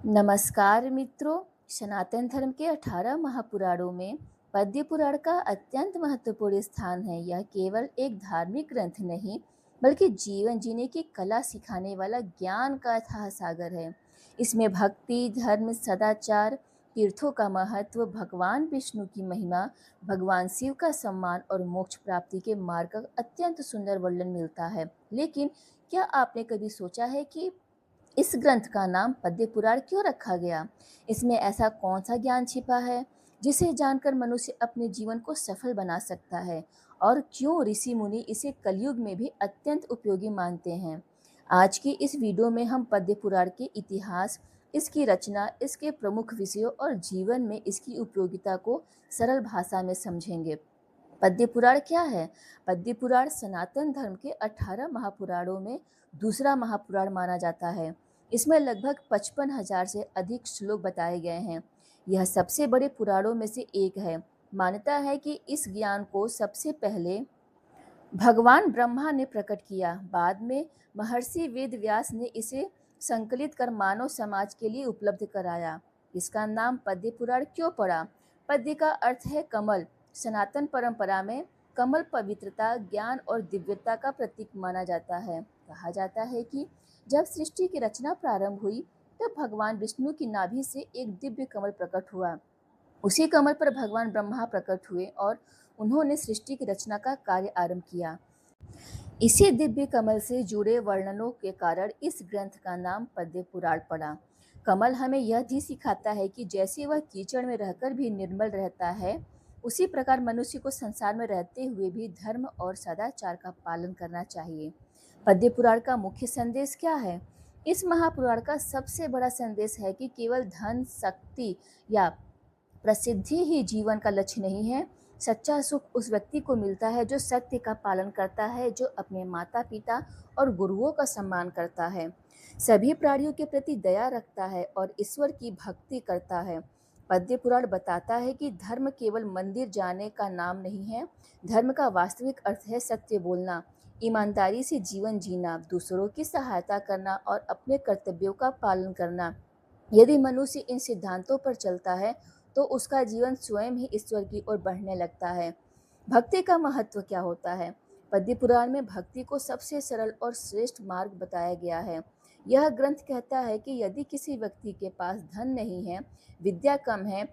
नमस्कार मित्रों। सनातन धर्म के 18 महापुराणों में पद्म पुराण का अत्यंत महत्वपूर्ण स्थान है। यह केवल एक धार्मिक ग्रंथ नहीं, बल्कि जीवन जीने की कला सिखाने वाला ज्ञान का अथाह सागर है। इसमें भक्ति, धर्म, सदाचार, तीर्थों का महत्व, भगवान विष्णु की महिमा, भगवान शिव का सम्मान और मोक्ष प्राप्ति के मार्ग का अत्यंत सुंदर वर्णन मिलता है। लेकिन क्या आपने कभी सोचा है कि इस ग्रंथ का नाम पद्म पुराण क्यों रखा गया? इसमें ऐसा कौन सा ज्ञान छिपा है जिसे जानकर मनुष्य अपने जीवन को सफल बना सकता है? और क्यों ऋषि मुनि इसे कलयुग में भी अत्यंत उपयोगी मानते हैं? आज की इस वीडियो में हम पद्म पुराण के इतिहास, इसकी रचना, इसके प्रमुख विषयों और जीवन में इसकी उपयोगिता को सरल भाषा में समझेंगे। पद्म पुराण क्या है? पद्म पुराण सनातन धर्म के 18 महापुराणों में दूसरा महापुराण माना जाता है। इसमें लगभग 55,000 से अधिक श्लोक बताए गए हैं। यह सबसे बड़े पुराणों में से एक है। मान्यता है कि इस ज्ञान को सबसे पहले भगवान ब्रह्मा ने प्रकट किया। बाद में महर्षि वेद व्यास ने इसे संकलित कर मानव समाज के लिए उपलब्ध कराया। इसका नाम पद्म पुराण क्यों पड़ा? पद्म का अर्थ है कमल। सनातन परंपरा में कमल पवित्रता, ज्ञान और दिव्यता का प्रतीक माना जाता है। कहा जाता है कि जब सृष्टि की रचना प्रारंभ हुई, तब भगवान विष्णु की नाभि से एक दिव्य कमल प्रकट हुआ। उसी कमल पर भगवान ब्रह्मा प्रकट हुए और उन्होंने सृष्टि की रचना का कार्य आरंभ किया। इसी दिव्य कमल से जुड़े वर्णनों के कारण इस ग्रंथ का नाम पद्म पुराण पड़ा। कमल हमें यह भी सिखाता है कि जैसे वह कीचड़ में रहकर भी निर्मल रहता है, उसी प्रकार मनुष्य को संसार में रहते हुए भी धर्म और सदाचार का पालन करना चाहिए। पद्म पुराण का मुख्य संदेश क्या है? इस महापुराण का सबसे बड़ा संदेश है कि केवल धन, शक्ति या प्रसिद्धि ही जीवन का लक्ष्य नहीं है। सच्चा सुख उस व्यक्ति को मिलता है जो सत्य का पालन करता है, जो अपने माता पिता और गुरुओं का सम्मान करता है, सभी प्राणियों के प्रति दया रखता है और ईश्वर की भक्ति करता है। पद्म पुराण बताता है कि धर्म केवल मंदिर जाने का नाम नहीं है। धर्म का वास्तविक अर्थ है सत्य बोलना, ईमानदारी से जीवन जीना, दूसरों की सहायता करना और अपने कर्तव्यों का पालन करना। यदि मनुष्य इन सिद्धांतों पर चलता है, तो उसका जीवन स्वयं ही ईश्वर की ओर बढ़ने लगता है। भक्ति का महत्व क्या होता है? पद्म पुराण में भक्ति को सबसे सरल और श्रेष्ठ मार्ग बताया गया है। यह ग्रंथ कहता है कि यदि किसी व्यक्ति के पास धन नहीं है, विद्या कम है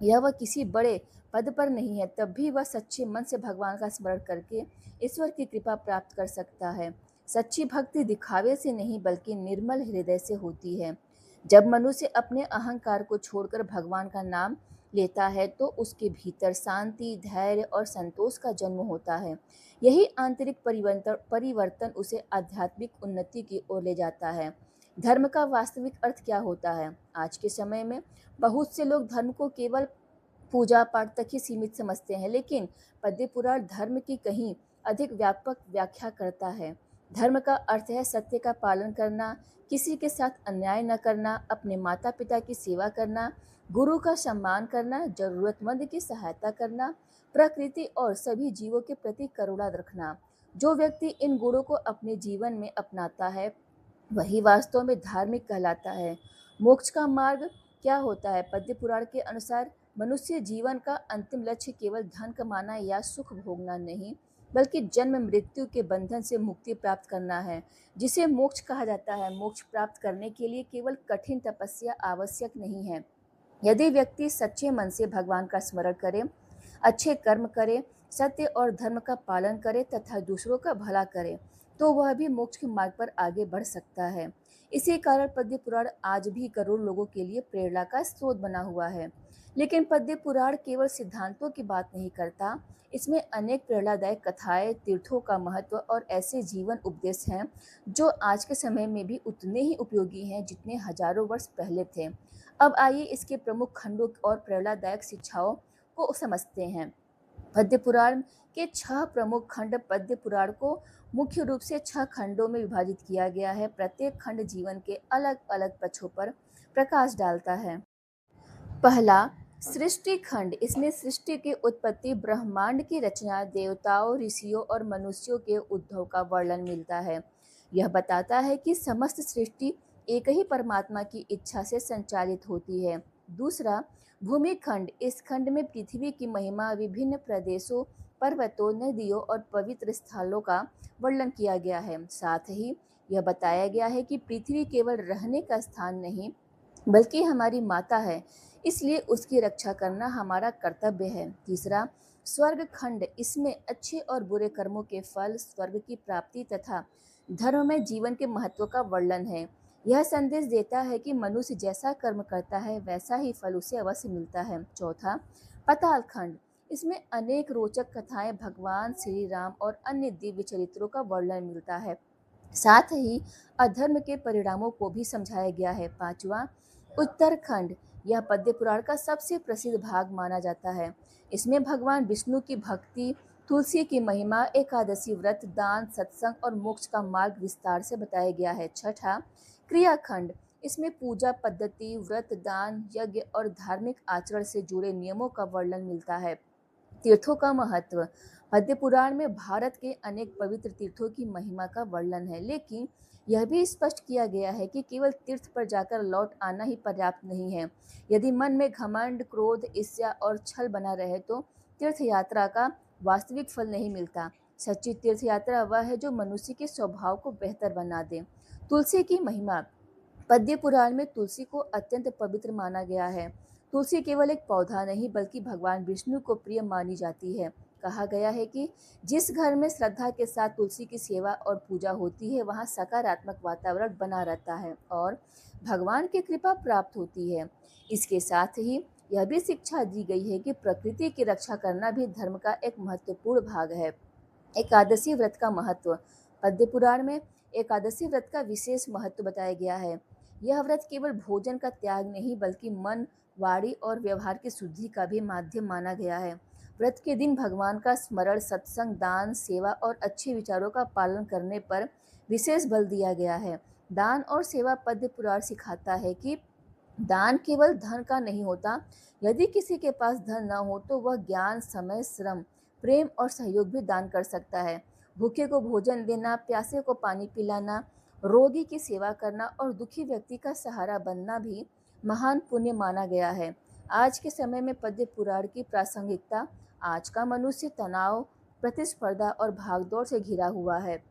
या वह किसी बड़े पद पर नहीं है, तब भी वह सच्चे मन से भगवान का स्मरण करके ईश्वर की कृपा प्राप्त कर सकता है। सच्ची भक्ति दिखावे से नहीं, बल्कि निर्मल हृदय से होती है। जब मनुष्य अपने अहंकार को छोड़कर भगवान का नाम लेता है, तो उसके भीतर शांति, धैर्य और संतोष का जन्म होता है। यही आंतरिक परिवर्तन उसे आध्यात्मिक उन्नति की ओर ले जाता है। धर्म का वास्तविक अर्थ क्या होता है? आज के समय में बहुत से लोग धर्म को केवल पूजा पाठ तक ही सीमित समझते हैं, लेकिन पद्म पुराण धर्म की कहीं अधिक व्यापक व्याख्या करता है। धर्म का अर्थ है सत्य का पालन करना, किसी के साथ अन्याय न करना, अपने माता पिता की सेवा करना, गुरु का सम्मान करना, जरूरतमंद की सहायता करना, प्रकृति और सभी जीवों के प्रति करुणा रखना। जो व्यक्ति इन गुणों को अपने जीवन में अपनाता है, वही वास्तव में धार्मिक कहलाता है। मोक्ष का मार्ग क्या होता है? पद्म पुराण के अनुसार मनुष्य जीवन का अंतिम लक्ष्य केवल धन कमाना या सुख भोगना नहीं, बल्कि जन्म मृत्यु के बंधन से मुक्ति प्राप्त करना है, जिसे मोक्ष कहा जाता है। मोक्ष प्राप्त करने के लिए केवल कठिन तपस्या आवश्यक नहीं है। यदि व्यक्ति सच्चे मन से भगवान का स्मरण करे, अच्छे कर्म करे, सत्य और धर्म का पालन करे तथा दूसरों का भला करे, तो वह भी मोक्ष के मार्ग पर आगे बढ़ सकता है। इसी कारण पद्म पुराण आज भी करोड़ों लोगों के लिए प्रेरणा का स्रोत बना हुआ है। लेकिन पद्म पुराण केवल सिद्धांतों की बात नहीं करता, इसमें अनेक प्रेरणादायक कथाएं, तीर्थों का महत्व और ऐसे जीवन उपदेश हैं जो आज के समय में भी उतने ही उपयोगी हैं जितने हजारों वर्ष पहले थे। अब आइए इसके प्रमुख खंडों और प्रेरणादायक शिक्षाओं को समझते हैं। पद्म पुराण के 6 प्रमुख खंड। पद्म पुराण को मुख्य रूप से 6 खंडों में विभाजित किया गया है। प्रत्येक खंड जीवन के अलग अलग पक्षों पर प्रकाश डालता है। पहला, सृष्टि खंड। इसमें सृष्टि की उत्पत्ति, ब्रह्मांड की रचना, देवताओं, ऋषियों और मनुष्यों के उद्भव का वर्णन मिलता है। यह बताता है कि समस्त सृष्टि एक ही परमात्मा की इच्छा से संचालित होती है। दूसरा, भूमि खंड। इस खंड में पृथ्वी की महिमा, विभिन्न प्रदेशों, पर्वतों, नदियों और पवित्र स्थलों का वर्णन किया गया है। साथ ही यह बताया गया है कि पृथ्वी केवल रहने का स्थान नहीं बल्कि हमारी माता है, इसलिए उसकी रक्षा करना हमारा कर्तव्य है। तीसरा, स्वर्ग खंड। इसमें अच्छे और बुरे कर्मों के फल, स्वर्ग की प्राप्ति तथा धर्म में जीवन के महत्व का वर्णन है। यह संदेश देता है कि मनुष्य जैसा कर्म करता है वैसा ही फल उसे अवश्य मिलता है। चौथा, पाताल खंड। इसमें अनेक रोचक कथाएं, भगवान श्री राम और अन्य दिव्य चरित्रों का वर्णन मिलता है। साथ ही अधर्म के परिणामों को भी समझाया गया है। पांचवा, उत्तरखंड। यह पद्म पुराण का सबसे प्रसिद्ध भाग माना जाता है। इसमें भगवान विष्णु की भक्ति, तुलसी की महिमा, एकादशी व्रत, दान, सत्संग और मोक्ष का मार्ग विस्तार से बताया गया है। छठा, क्रियाखंड। इसमें पूजा पद्धति, व्रत, दान, यज्ञ और धार्मिक आचरण से जुड़े नियमों का वर्णन मिलता है। तीर्थों का महत्व। पद्म पुराण में भारत के अनेक पवित्र तीर्थों की महिमा का वर्णन है, लेकिन यह भी स्पष्ट किया गया है कि केवल तीर्थ पर जाकर लौट आना ही पर्याप्त नहीं है। यदि मन में घमंड, क्रोध, ईर्ष्या और छल बना रहे तो तीर्थ यात्रा का वास्तविक फल नहीं मिलता। सच्ची तीर्थ यात्रा वह है जो मनुष्य के स्वभाव को बेहतर बना दे। तुलसी की महिमा। पद्म पुराण में तुलसी को अत्यंत पवित्र माना गया है। तुलसी केवल एक पौधा नहीं बल्कि भगवान विष्णु को प्रिय मानी जाती है। कहा गया है कि जिस घर में श्रद्धा के साथ तुलसी की सेवा और पूजा होती है वहाँ सकारात्मक वातावरण बना रहता है और भगवान की कृपा प्राप्त होती है। इसके साथ ही यह भी शिक्षा दी गई है कि प्रकृति की रक्षा करना भी धर्म का एक महत्वपूर्ण भाग है। एकादशी व्रत का महत्व। पद्म पुराण में एकादशी व्रत का विशेष महत्व बताया गया है। यह व्रत केवल भोजन का त्याग नहीं बल्कि मन, वाणी और व्यवहार की शुद्धि का भी माध्यम माना गया है। व्रत के दिन भगवान का स्मरण, सत्संग, दान, सेवा और अच्छे विचारों का पालन करने पर विशेष बल दिया गया है। दान और सेवा। पद्म पुराण सिखाता है कि दान केवल धन का नहीं होता। यदि किसी के पास धन न हो तो वह ज्ञान, समय, श्रम, प्रेम और सहयोग भी दान कर सकता है। भूखे को भोजन देना, प्यासे को पानी पिलाना, रोगी की सेवा करना और दुखी व्यक्ति का सहारा बनना भी महान पुण्य माना गया है। आज के समय में पद्म पुराण की प्रासंगिकता। आज का मनुष्य तनाव, प्रतिस्पर्धा और भागदौड़ से घिरा हुआ है।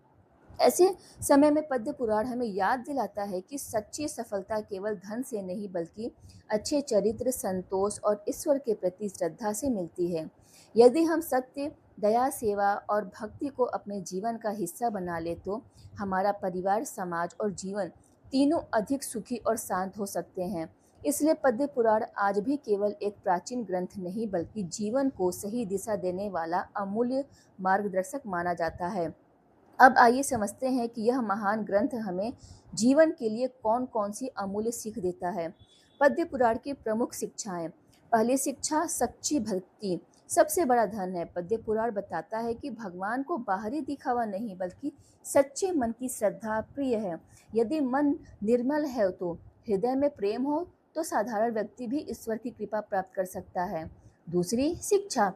ऐसे समय में पद्म पुराण हमें याद दिलाता है कि सच्ची सफलता केवल धन से नहीं बल्कि अच्छे चरित्र, संतोष और ईश्वर के प्रति श्रद्धा से मिलती है। यदि हम सत्य, दया, सेवा और भक्ति को अपने जीवन का हिस्सा बना ले तो हमारा परिवार, समाज और जीवन तीनों अधिक सुखी और शांत हो सकते हैं। इसलिए पद्म पुराण आज भी केवल एक प्राचीन ग्रंथ नहीं बल्कि जीवन को सही दिशा देने वाला अमूल्य मार्गदर्शक माना जाता है। अब आइए समझते हैं कि यह महान ग्रंथ हमें जीवन के लिए कौन कौन सी अमूल्य सीख देता है। पद्म पुराण की प्रमुख शिक्षाएं। पहली शिक्षा, सच्ची भक्ति सबसे बड़ा धन है। पद्म पुराण बताता है कि भगवान को बाहरी दिखावा नहीं बल्कि सच्चे मन की श्रद्धा प्रिय है। यदि मन निर्मल है तो हृदय में प्रेम हो तो साधारण व्यक्ति भी ईश्वर की कृपा प्राप्त कर सकता है। दूसरी शिक्षा,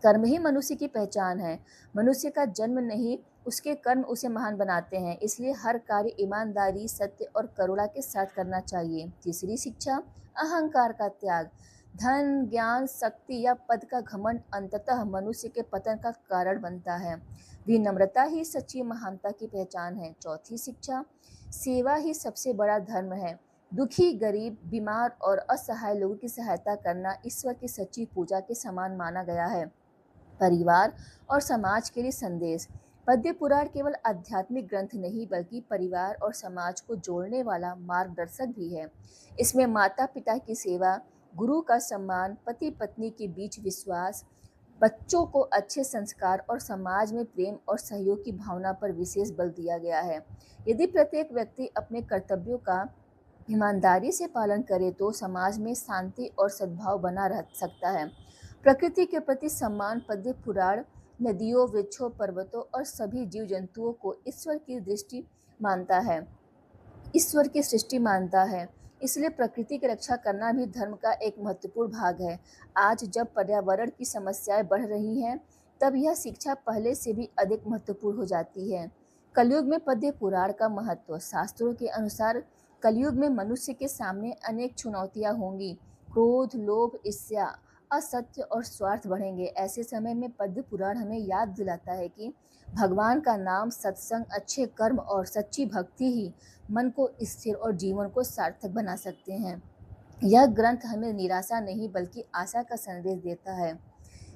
कर्म ही मनुष्य की पहचान है। मनुष्य का जन्म नहीं, उसके कर्म उसे महान बनाते हैं। इसलिए हर कार्य ईमानदारी, सत्य और करुणा के साथ करना चाहिए। तीसरी शिक्षा, अहंकार का त्याग। धन, ज्ञान, शक्ति या पद का घमंड अंततः मनुष्य के पतन का कारण बनता है। विनम्रता ही सच्ची महानता की पहचान है। चौथी शिक्षा, सेवा ही सबसे बड़ा धर्म है। दुखी, गरीब, बीमार और असहाय लोगों की सहायता करना ईश्वर की सच्ची पूजा के समान माना गया है। परिवार और समाज के लिए संदेश। पद्म पुराण केवल आध्यात्मिक ग्रंथ नहीं बल्कि परिवार और समाज को जोड़ने वाला मार्गदर्शक भी है। इसमें माता पिता की सेवा, गुरु का सम्मान, पति पत्नी के बीच विश्वास, बच्चों को अच्छे संस्कार और समाज में प्रेम और सहयोग की भावना पर विशेष बल दिया गया है। यदि प्रत्येक व्यक्ति अपने कर्तव्यों का ईमानदारी से पालन करे तो समाज में शांति और सद्भाव बना रह सकता है। प्रकृति के प्रति सम्मान। पद्म पुराण नदियों, वृक्षों, पर्वतों और सभी जीव जंतुओं को ईश्वर की सृष्टि मानता है। इसलिए प्रकृति की रक्षा करना भी धर्म का एक महत्वपूर्ण भाग है। आज जब पर्यावरण की समस्याएं बढ़ रही हैं तब यह शिक्षा पहले से भी अधिक महत्वपूर्ण हो जाती है। कलयुग में पद्म पुराण का महत्व। शास्त्रों के अनुसार कलयुग में मनुष्य के सामने अनेक चुनौतियां होंगी। क्रोध, लोभ, ईर्ष्या, असत्य और स्वार्थ बढ़ेंगे। ऐसे समय में पद्म पुराण हमें याद दिलाता है कि भगवान का नाम, सत्संग, अच्छे कर्म और सच्ची भक्ति ही मन को स्थिर और जीवन को सार्थक बना सकते हैं। यह ग्रंथ हमें निराशा नहीं बल्कि आशा का संदेश देता है।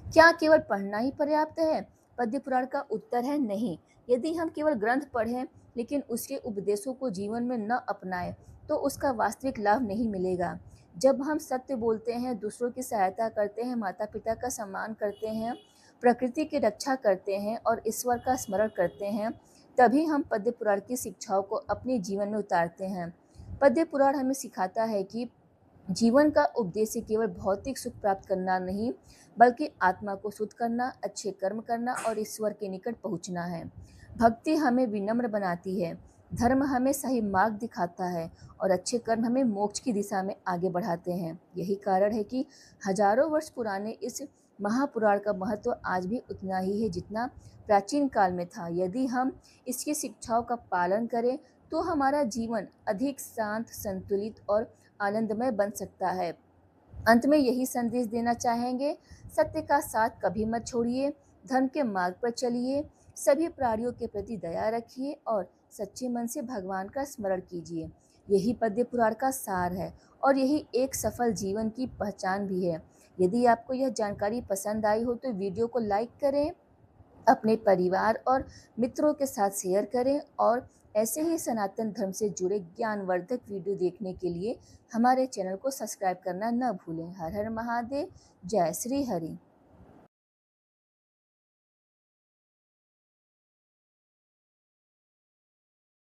क्या केवल पढ़ना ही पर्याप्त है? पद्म पुराण का उत्तर है नहीं। यदि हम केवल ग्रंथ पढ़ें लेकिन उसके उपदेशों को जीवन में न अपनाएं, तो उसका वास्तविक लाभ नहीं मिलेगा। जब हम सत्य बोलते हैं, दूसरों की सहायता करते हैं, माता पिता का सम्मान करते हैं, प्रकृति की रक्षा करते हैं और ईश्वर का स्मरण करते हैं, तभी हम पद्म पुराण की शिक्षाओं को अपने जीवन में उतारते हैं। पद्म पुराण हमें सिखाता है कि जीवन का उद्देश्य केवल भौतिक सुख प्राप्त करना नहीं, बल्कि आत्मा को शुद्ध करना, अच्छे कर्म करना और ईश्वर के निकट पहुंचना है। भक्ति हमें विनम्र बनाती है, धर्म हमें सही मार्ग दिखाता है और अच्छे कर्म हमें मोक्ष की दिशा में आगे बढ़ाते हैं। यही कारण है कि हजारों वर्ष पुराने इस महापुराण का महत्व आज भी उतना ही है जितना प्राचीन काल में था। यदि हम इसकी शिक्षाओं का पालन करें, तो हमारा जीवन अधिक शांत, संतुलित और आनंदमय बन सकता है। अंत में यही संदेश देना चाहेंगे, सत्य का साथ कभी मत छोड़िए, धर्म के मार्ग पर चलिए, सभी प्राणियों के प्रति दया रखिए और सच्चे मन से भगवान का स्मरण कीजिए। यही पद्म पुराण का सार है और यही एक सफल जीवन की पहचान भी है। यदि आपको यह जानकारी पसंद आई हो तो वीडियो को लाइक करें, अपने परिवार और मित्रों के साथ शेयर करें और ऐसे ही सनातन धर्म से जुड़े ज्ञानवर्धक वीडियो देखने के लिए हमारे चैनल को सब्सक्राइब करना न भूलें। हर हर महादेव, जय श्री हरि।